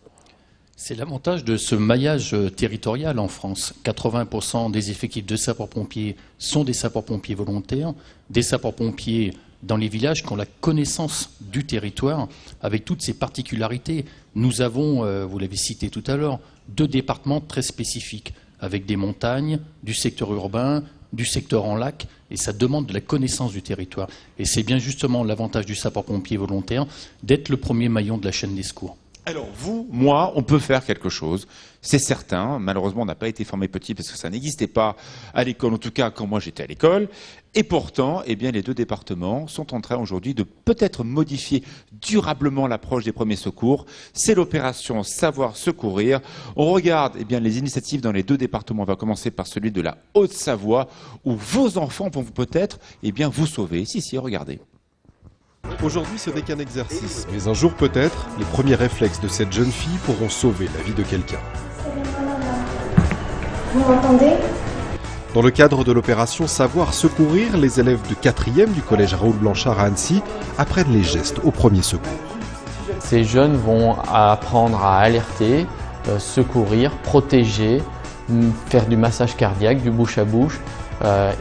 C'est l'avantage de ce maillage territorial en France. 80% des effectifs de sapeurs-pompiers sont des sapeurs-pompiers volontaires, des sapeurs-pompiers dans les villages qui ont la connaissance du territoire avec toutes ses particularités. Nous avons, vous l'avez cité tout à l'heure, 2 départements très spécifiques avec des montagnes, du secteur urbain, du secteur en lac, et ça demande de la connaissance du territoire. Et c'est bien justement l'avantage du sapeur-pompier volontaire d'être le premier maillon de la chaîne des secours. Alors vous, moi, on peut faire quelque chose, c'est certain. Malheureusement, on n'a pas été formé petit parce que ça n'existait pas à l'école, en tout cas quand moi j'étais à l'école. Et pourtant, eh bien, les deux départements sont en train aujourd'hui de peut-être modifier durablement l'approche des premiers secours. C'est l'opération Savoir Secourir. On regarde eh bien, les initiatives dans les deux départements. On va commencer par celui de la Haute-Savoie, où vos enfants vont peut-être eh bien, vous sauver. Si, regardez. Aujourd'hui, ce n'est qu'un exercice, mais un jour peut-être, les premiers réflexes de cette jeune fille pourront sauver la vie de quelqu'un. Vous m'entendez ? Dans le cadre de l'opération Savoir Secourir, les élèves de 4e du collège Raoul Blanchard à Annecy apprennent les gestes au premier secours. Ces jeunes vont apprendre à alerter, secourir, protéger, faire du massage cardiaque, du bouche à bouche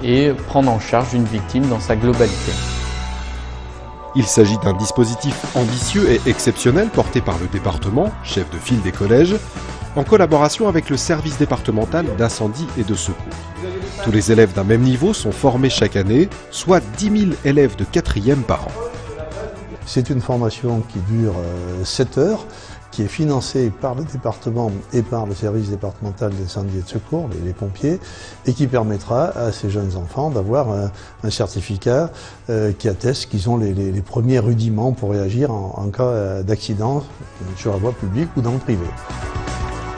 et prendre en charge une victime dans sa globalité. Il s'agit d'un dispositif ambitieux et exceptionnel porté par le département, chef de file des collèges, en collaboration avec le service départemental d'incendie et de secours. Tous les élèves d'un même niveau sont formés chaque année, soit 10 000 élèves de 4e par an. C'est une formation qui dure 7 heures, qui est financée par le département et par le service départemental d'incendie et de secours, les pompiers, et qui permettra à ces jeunes enfants d'avoir un certificat qui atteste qu'ils ont les premiers rudiments pour réagir en cas d'accident sur la voie publique ou dans le privé.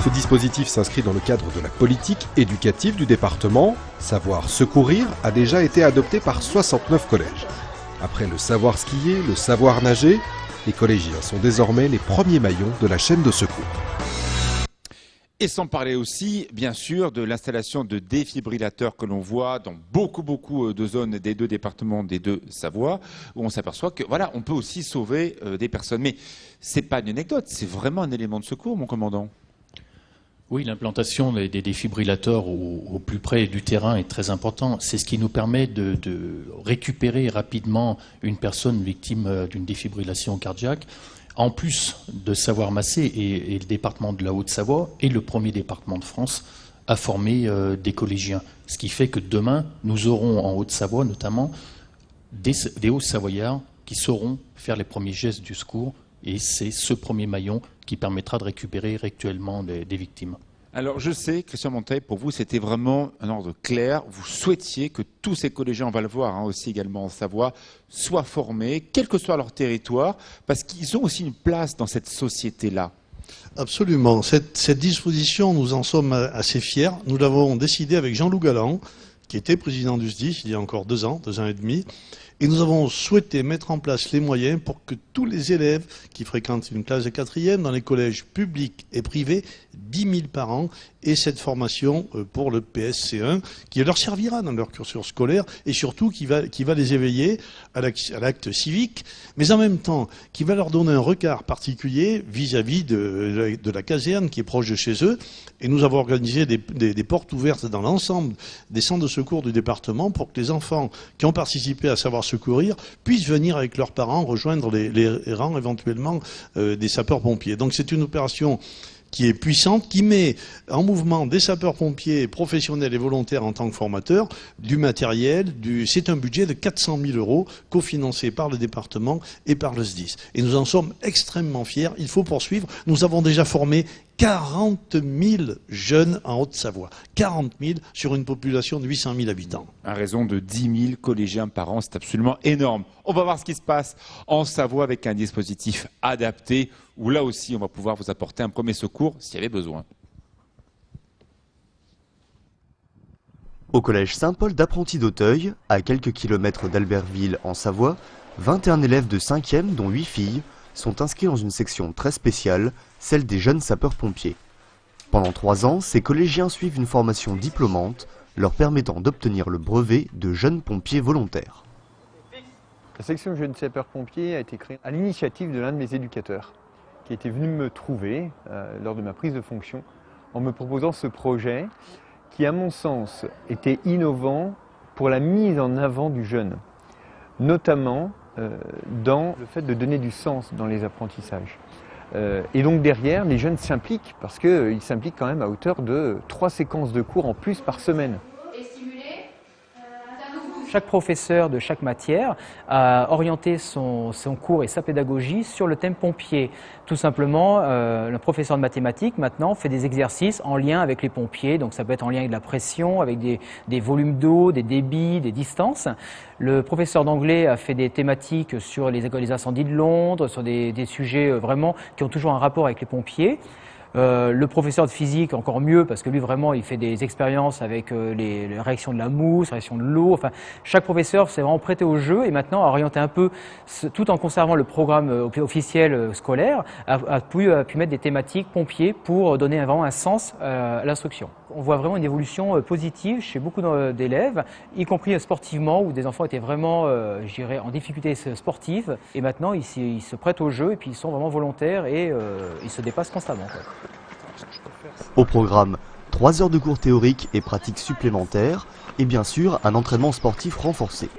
Ce dispositif s'inscrit dans le cadre de la politique éducative du département. Savoir Secourir a déjà été adopté par 69 collèges. Après le savoir skier, le savoir nager, les collégiens sont désormais les premiers maillons de la chaîne de secours. Et sans parler aussi, bien sûr, de l'installation de défibrillateurs que l'on voit dans beaucoup de zones des deux départements, des deux Savoies, où on s'aperçoit que voilà, on peut aussi sauver des personnes. Mais c'est pas une anecdote, c'est vraiment un élément de secours, mon commandant. Oui, l'implantation des défibrillateurs au plus près du terrain est très important. C'est ce qui nous permet de récupérer rapidement une personne victime d'une défibrillation cardiaque. En plus de savoir masser, et le département de la Haute-Savoie est le premier département de France à former des collégiens. Ce qui fait que demain, nous aurons en Haute-Savoie notamment des Hauts-Savoyards qui sauront faire les premiers gestes du secours. Et c'est ce premier maillon qui permettra de récupérer actuellement des victimes. Alors je sais, Christian Monteil, pour vous c'était vraiment un ordre clair. Vous souhaitiez que tous ces collégiens, on va le voir aussi également en Savoie, soient formés, quel que soit leur territoire, parce qu'ils ont aussi une place dans cette société-là. Absolument. Cette disposition, nous en sommes assez fiers. Nous l'avons décidé avec Jean-Loup Galland, qui était président du SDIS il y a encore 2 ans et demi. Et nous avons souhaité mettre en place les moyens pour que tous les élèves qui fréquentent une classe de 4e dans les collèges publics et privés, 10 000 par an, aient cette formation pour le PSC1 qui leur servira dans leur cursus scolaire et surtout qui va les éveiller à l'acte civique, mais en même temps qui va leur donner un regard particulier vis-à-vis de la caserne qui est proche de chez eux. Et nous avons organisé des portes ouvertes dans l'ensemble des centres de secours du département pour que les enfants qui ont participé à Savoir Secourir puissent venir avec leurs parents rejoindre les rangs éventuellement des sapeurs-pompiers. Donc c'est une opération qui est puissante, qui met en mouvement des sapeurs-pompiers professionnels et volontaires en tant que formateurs, du matériel, c'est un budget de 400 000 € cofinancé par le département et par le SDIS. Et nous en sommes extrêmement fiers, il faut poursuivre. Nous avons déjà formé 40 000 jeunes en Haute-Savoie. 40 000 sur une population de 800 000 habitants. À raison de 10 000 collégiens par an, c'est absolument énorme. On va voir ce qui se passe en Savoie avec un dispositif adapté, où là aussi on va pouvoir vous apporter un premier secours s'il y avait besoin. Au collège Saint-Paul d'Apprenti d'Auteuil, à quelques kilomètres d'Albertville en Savoie, 21 élèves de 5e, dont 8 filles, sont inscrits dans une section très spéciale, celle des jeunes sapeurs-pompiers. Pendant 3 ans, ces collégiens suivent une formation diplômante, leur permettant d'obtenir le brevet de jeunes pompiers volontaires. La section jeunes sapeurs-pompiers a été créée à l'initiative de l'un de mes éducateurs, qui était venu me trouver lors de ma prise de fonction, en me proposant ce projet qui, à mon sens, était innovant pour la mise en avant du jeune, notamment dans le fait de donner du sens dans les apprentissages. Et donc derrière, les jeunes s'impliquent parce qu'ils s'impliquent quand même à hauteur de 3 séquences de cours en plus par semaine. Chaque professeur de chaque matière a orienté son cours et sa pédagogie sur le thème pompier. Tout simplement, le professeur de mathématiques maintenant fait des exercices en lien avec les pompiers, donc ça peut être en lien avec la pression, avec des volumes d'eau, des débits, des distances. Le professeur d'anglais a fait des thématiques sur les incendies de Londres, sur des sujets vraiment qui ont toujours un rapport avec les pompiers. Le professeur de physique, encore mieux, parce que lui vraiment il fait des expériences avec les réactions de la mousse, les réactions de l'eau. Enfin, chaque professeur s'est vraiment prêté au jeu et maintenant a orienté un peu, tout en conservant le programme officiel scolaire, a pu mettre des thématiques pompiers pour donner vraiment un sens à l'instruction. On voit vraiment une évolution positive chez beaucoup d'élèves, y compris sportivement, où des enfants étaient vraiment, je dirais, en difficulté sportive. Et maintenant, ils se prêtent au jeu et puis ils sont vraiment volontaires et ils se dépassent constamment, quoi. Au programme, 3 heures de cours théoriques et pratiques supplémentaires et bien sûr un entraînement sportif renforcé.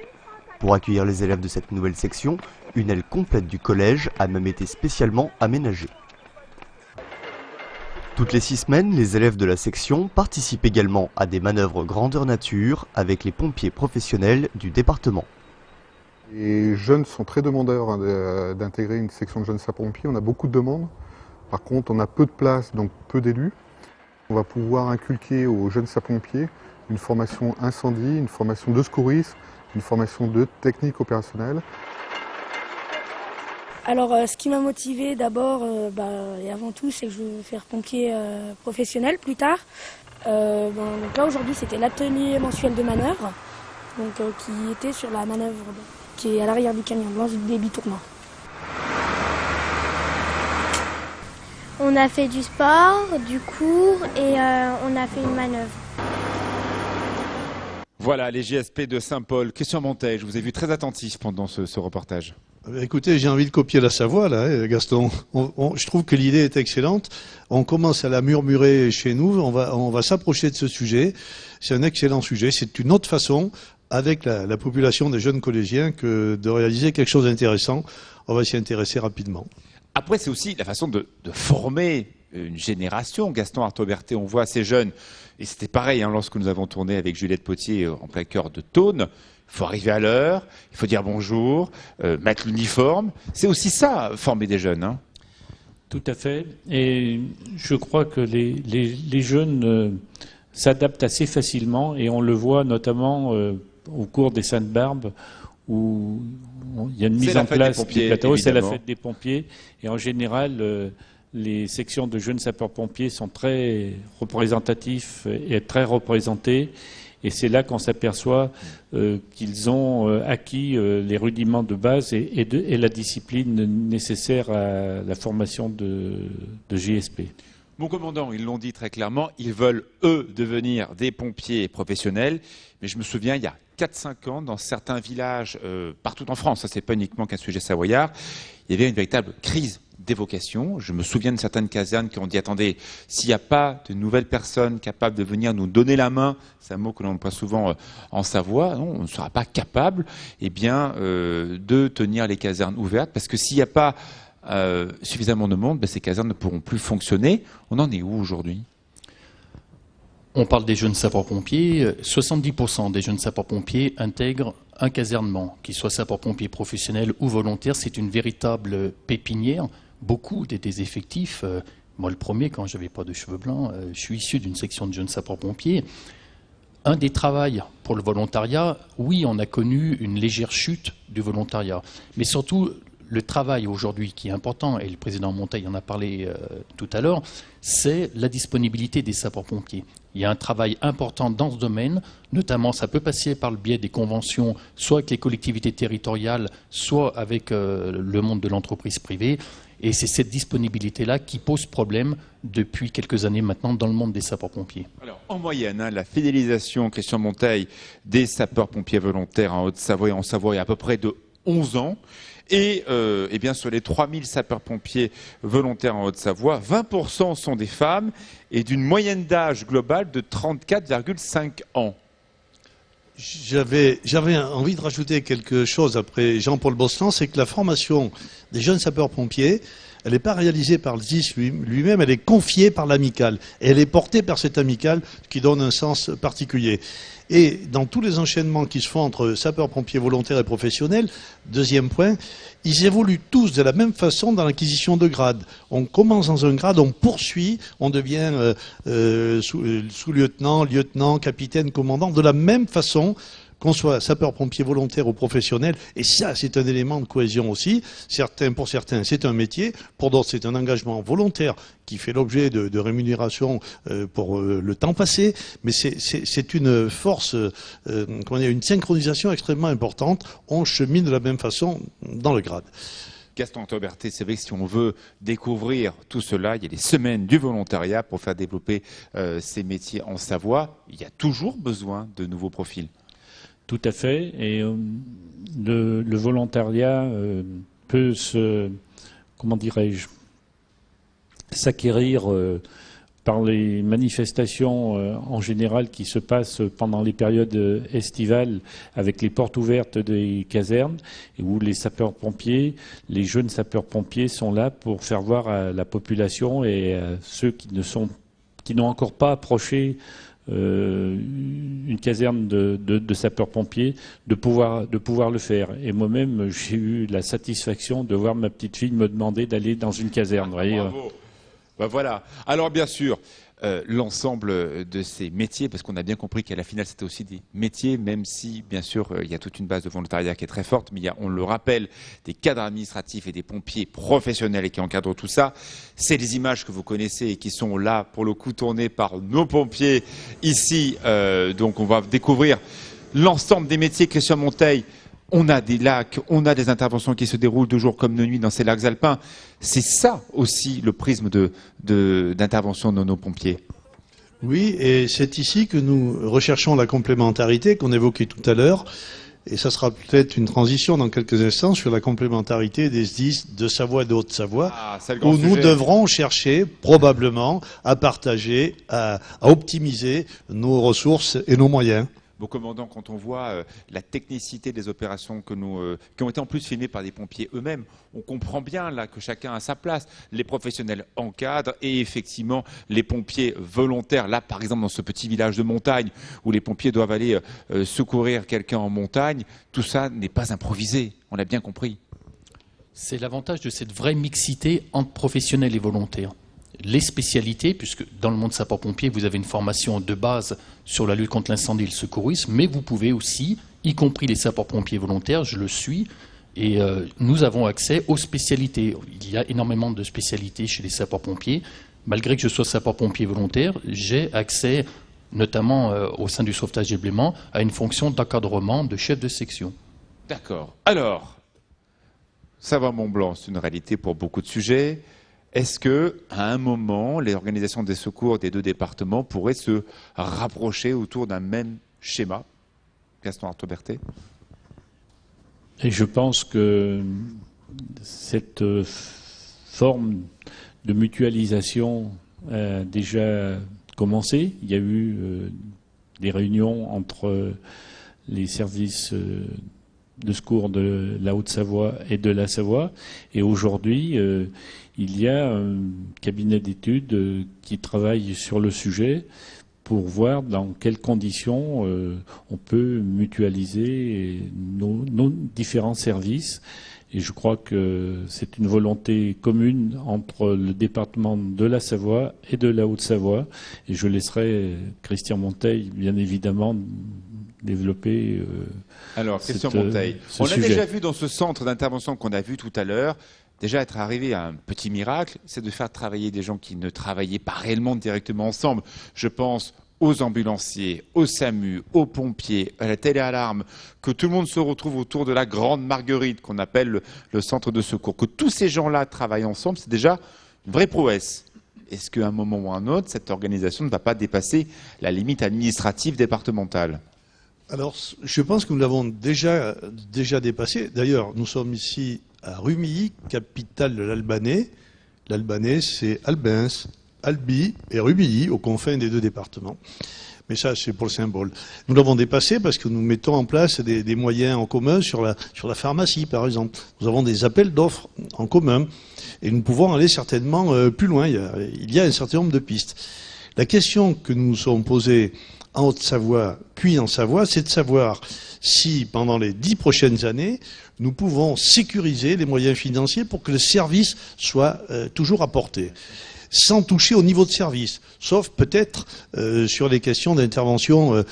Pour accueillir les élèves de cette nouvelle section, une aile complète du collège a même été spécialement aménagée. Toutes les 6 semaines, les élèves de la section participent également à des manœuvres grandeur nature avec les pompiers professionnels du département. Les jeunes sont très demandeurs d'intégrer une section de jeunes sapeurs-pompiers. On a beaucoup de demandes. Par contre, on a peu de place, donc peu d'élus. On va pouvoir inculquer aux jeunes sapeurs-pompiers une formation incendie, une formation de secourisme, une formation de technique opérationnelle. Alors, ce qui m'a motivé d'abord et avant tout, c'est que je veux faire pompier professionnel plus tard. Donc là, aujourd'hui, c'était l'atelier mensuel de manœuvre, qui était sur la manœuvre qui est à l'arrière du camion, blanche du débit tournant. On a fait du sport, du cours et on a fait une manœuvre. Voilà, les GSP de Saint-Paul. Christian Montet, je vous ai vu très attentif pendant ce reportage. Écoutez, j'ai envie de copier la Savoie, là, Gaston. Je trouve que l'idée est excellente. On commence à la murmurer chez nous. On va s'approcher de ce sujet. C'est un excellent sujet. C'est une autre façon, avec la population des jeunes collégiens, que de réaliser quelque chose d'intéressant. On va s'y intéresser rapidement. Après, c'est aussi la façon de former une génération. Gaston Artaud-Berthet, on voit ces jeunes, et c'était pareil lorsque nous avons tourné avec Juliette Potier en plein cœur de Thônes. Il faut arriver à l'heure, il faut dire bonjour, mettre l'uniforme. C'est aussi ça, former des jeunes. Tout à fait. Et je crois que les jeunes s'adaptent assez facilement, et on le voit notamment au cours des Saintes-Barbes, où il y a une mise en place du plateau, c'est la fête des pompiers, et en général, les sections de jeunes sapeurs-pompiers sont très représentatifs et très représentés, et c'est là qu'on s'aperçoit qu'ils ont acquis les rudiments de base et la discipline nécessaire à la formation de GSP. Mon commandant, ils l'ont dit très clairement, ils veulent, eux, devenir des pompiers professionnels. Mais je me souviens, il y a 4-5 ans, dans certains villages, partout en France, ça c'est pas uniquement qu'un sujet savoyard, il y avait une véritable crise des vocations. Je me souviens de certaines casernes qui ont dit, attendez, s'il n'y a pas de nouvelles personnes capables de venir nous donner la main, c'est un mot que l'on emploie souvent en Savoie, non, on ne sera pas capable de tenir les casernes ouvertes, parce que s'il n'y a pas suffisamment de monde, ces casernes ne pourront plus fonctionner. On en est où aujourd'hui ? On parle des jeunes sapeurs-pompiers. 70% des jeunes sapeurs-pompiers intègrent un casernement, qu'ils soient sapeurs-pompiers professionnels ou volontaires. C'est une véritable pépinière. Beaucoup des effectifs, moi le premier, quand je n'avais pas de cheveux blancs, je suis issu d'une section de jeunes sapeurs-pompiers. Un des travails pour le volontariat, oui, on a connu une légère chute du volontariat, mais surtout le travail aujourd'hui qui est important, et le président Monteil en a parlé tout à l'heure, c'est la disponibilité des sapeurs-pompiers. Il y a un travail important dans ce domaine, notamment ça peut passer par le biais des conventions, soit avec les collectivités territoriales, soit avec le monde de l'entreprise privée. Et c'est cette disponibilité-là qui pose problème depuis quelques années maintenant dans le monde des sapeurs-pompiers. Alors, en moyenne, la fidélisation, Christian Monteil, des sapeurs-pompiers volontaires en Haute-Savoie et en Savoie est à peu près de 11 ans. Et bien sur les 3000 sapeurs-pompiers volontaires en Haute-Savoie, 20% sont des femmes et d'une moyenne d'âge globale de 34,5 ans. J'avais envie de rajouter quelque chose après Jean-Paul Boslan, c'est que la formation des jeunes sapeurs-pompiers elle n'est pas réalisée par le SDIS lui-même, elle est confiée par l'amicale. Et elle est portée par cette amicale qui donne un sens particulier. Et dans tous les enchaînements qui se font entre sapeurs-pompiers volontaires et professionnels, deuxième point, ils évoluent tous de la même façon dans l'acquisition de grades. On commence dans un grade, on poursuit, on devient sous-lieutenant, lieutenant, capitaine, commandant, de la même façon qu'on soit sapeur-pompier volontaire ou professionnel, et ça, c'est un élément de cohésion aussi. Pour certains, c'est un métier, pour d'autres, c'est un engagement volontaire qui fait l'objet de rémunération pour le temps passé, mais c'est une force, une synchronisation extrêmement importante. On chemine de la même façon dans le grade. Gaston Artaud-Berthet, c'est vrai que si on veut découvrir tout cela, il y a les semaines du volontariat pour faire développer ces métiers en Savoie. Il y a toujours besoin de nouveaux profils. Tout à fait. Et le volontariat peut s'acquérir par les manifestations en général qui se passent pendant les périodes estivales avec les portes ouvertes des casernes, et où les sapeurs-pompiers, les jeunes sapeurs-pompiers sont là pour faire voir à la population et à ceux qui n'ont encore pas approché une caserne de sapeurs-pompiers, de pouvoir le faire. Et moi-même, j'ai eu la satisfaction de voir ma petite fille me demander d'aller dans une caserne. Bravo. Ben voilà. Alors bien sûr, l'ensemble de ces métiers, parce qu'on a bien compris qu'à la finale c'était aussi des métiers, même si bien sûr il y a toute une base de volontariat qui est très forte, mais il y a, on le rappelle, des cadres administratifs et des pompiers professionnels et qui encadrent tout ça. C'est des images que vous connaissez et qui sont là pour le coup tournées par nos pompiers ici. Donc on va découvrir l'ensemble des métiers. Christian Monteil, on a des lacs, on a des interventions qui se déroulent de jour comme de nuit dans ces lacs alpins. C'est ça aussi le prisme d'intervention de nos pompiers. Oui, et c'est ici que nous recherchons la complémentarité qu'on évoquait tout à l'heure. Et ça sera peut-être une transition dans quelques instants sur la complémentarité des SDIS de Savoie et de Haute-Savoie, où nous devrons chercher probablement à partager, à optimiser nos ressources et nos moyens. Bon commandant, quand on voit la technicité des opérations qui ont été en plus filmées par des pompiers eux-mêmes, on comprend bien là que chacun a sa place. Les professionnels encadrent et effectivement les pompiers volontaires, là par exemple dans ce petit village de montagne où les pompiers doivent aller secourir quelqu'un en montagne, tout ça n'est pas improvisé, on l'a bien compris. C'est l'avantage de cette vraie mixité entre professionnels et volontaires. Les spécialités, puisque dans le monde sapeur-pompier, vous avez une formation de base sur la lutte contre l'incendie et le secourisme, mais vous pouvez aussi, y compris les sapeurs-pompiers volontaires, je le suis, et nous avons accès aux spécialités. Il y a énormément de spécialités chez les sapeurs-pompiers. Malgré que je sois sapeur-pompier volontaire, j'ai accès, notamment au sein du sauvetage et blêment, à une fonction d'encadrement de chef de section. D'accord. Alors, Savoie-Mont-Blanc, c'est une réalité pour beaucoup de sujets. Est-ce que, à un moment, les organisations des secours des deux départements pourraient se rapprocher autour d'un même schéma? Gaston Artaud-Berthet. Et je pense que cette forme de mutualisation a déjà commencé. Il y a eu des réunions entre les services de secours de la Haute-Savoie et de la Savoie. Et aujourd'hui, il y a un cabinet d'études qui travaille sur le sujet pour voir dans quelles conditions on peut mutualiser nos différents services. Et je crois que c'est une volonté commune entre le département de la Savoie et de la Haute-Savoie. Et je laisserai Christian Monteil, bien évidemment, développer Alors, Christian Monteil, on a déjà vu dans ce centre d'intervention qu'on a vu tout à l'heure, déjà être arrivé à un petit miracle, c'est de faire travailler des gens qui ne travaillaient pas réellement directement ensemble. Je pense aux ambulanciers, aux SAMU, aux pompiers, à la téléalarme, que tout le monde se retrouve autour de la grande Marguerite qu'on appelle le centre de secours. Que tous ces gens-là travaillent ensemble, c'est déjà une vraie prouesse. Est-ce qu'à un moment ou à un autre, cette organisation ne va pas dépasser la limite administrative départementale ? Alors, je pense que nous l'avons déjà dépassé. D'ailleurs, nous sommes ici à Rumilly, capitale de l'Albanais. L'Albanais, c'est Albens, Albi et Rumilly, aux confins des deux départements. Mais ça, c'est pour le symbole. Nous l'avons dépassé parce que nous mettons en place des moyens en commun sur la pharmacie, par exemple. Nous avons des appels d'offres en commun et nous pouvons aller certainement plus loin. Il y a un certain nombre de pistes. La question que nous nous sommes posée en Haute-Savoie, puis en Savoie, c'est de savoir si, pendant les 10 prochaines années, nous pouvons sécuriser les moyens financiers pour que le service soit toujours apporté, sans toucher au niveau de service, sauf peut-être sur les questions d'intervention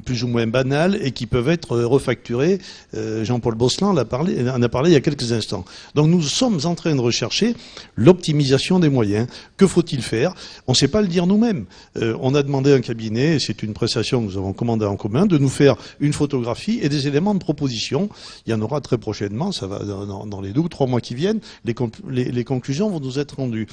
plus ou moins banales et qui peuvent être refacturées. Jean-Paul Bosselin en a parlé il y a quelques instants. Donc nous sommes en train de rechercher l'optimisation des moyens. Que faut-il faire? On ne sait pas le dire nous-mêmes. On a demandé à un cabinet, et c'est une prestation que nous avons commandée en commun, de nous faire une photographie et des éléments de proposition. Il y en aura très prochainement, ça va dans les 2 ou 3 mois qui viennent, les conclusions vont nous être rendues.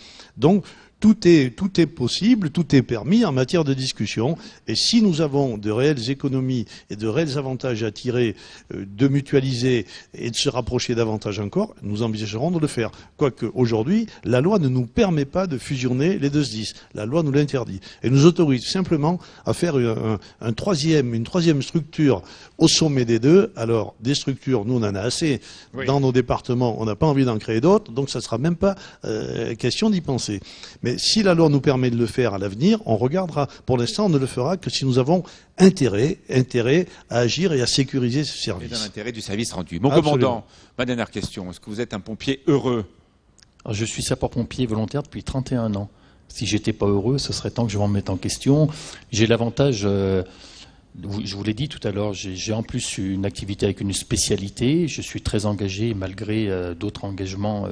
Donc, tout est possible, tout est permis en matière de discussion. Et si nous avons de réelles économies et de réels avantages à tirer, de mutualiser et de se rapprocher davantage encore, nous envisagerons de le faire. Quoique aujourd'hui, la loi ne nous permet pas de fusionner les 2 SDIS. La loi nous l'interdit. Et nous autorise simplement à faire une troisième structure au sommet des 2. Alors, des structures, nous on en a assez. Oui. Dans nos départements, on n'a pas envie d'en créer d'autres, donc ça ne sera même pas question d'y penser. Mais si la loi nous permet de le faire à l'avenir, on regardera. Pour l'instant, on ne le fera que si nous avons intérêt à agir et à sécuriser ce service. Et dans l'intérêt du service rendu. Mon commandant, ma dernière question, est-ce que vous êtes un pompier heureux? Alors, je suis sapeur-pompier volontaire depuis 31 ans. Si j'étais pas heureux, ce serait temps que je m'en mette en question. J'ai l'avantage... je vous l'ai dit tout à l'heure, j'ai en plus une activité avec une spécialité. Je suis très engagé malgré d'autres engagements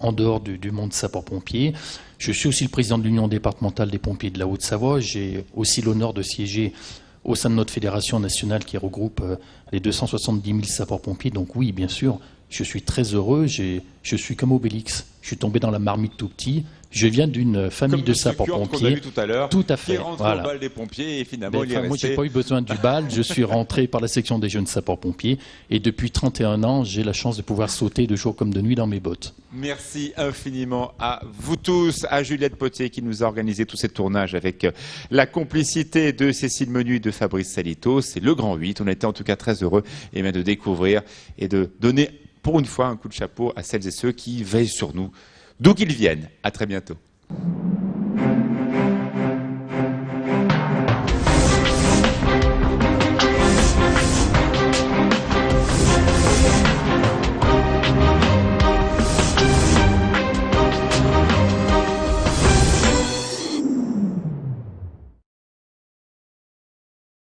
en dehors du monde sapeur-pompier. Je suis aussi le président de l'Union départementale des pompiers de la Haute-Savoie. J'ai aussi l'honneur de siéger au sein de notre fédération nationale qui regroupe les 270 000 sapeurs-pompiers. Donc oui, bien sûr, je suis très heureux. Je suis comme Obélix. Je suis tombé dans la marmite tout petit. Je viens d'une famille de sapeurs-pompiers. Tout à fait. Qui rentre au bal des pompiers et finalement il est resté. Moi, j'ai pas eu besoin du bal. Je suis rentré par la section des jeunes sapeurs-pompiers et depuis 31 ans, j'ai la chance de pouvoir sauter de jour comme de nuit dans mes bottes. Merci infiniment à vous tous, à Juliette Potier qui nous a organisé tout ce tournage avec la complicité de Cécile Menu et de Fabrice Salito. C'est le Grand 8. On a été en tout cas très heureux de découvrir et de donner pour une fois un coup de chapeau à celles et ceux qui veillent sur nous, d'où qu'ils viennent. À très bientôt.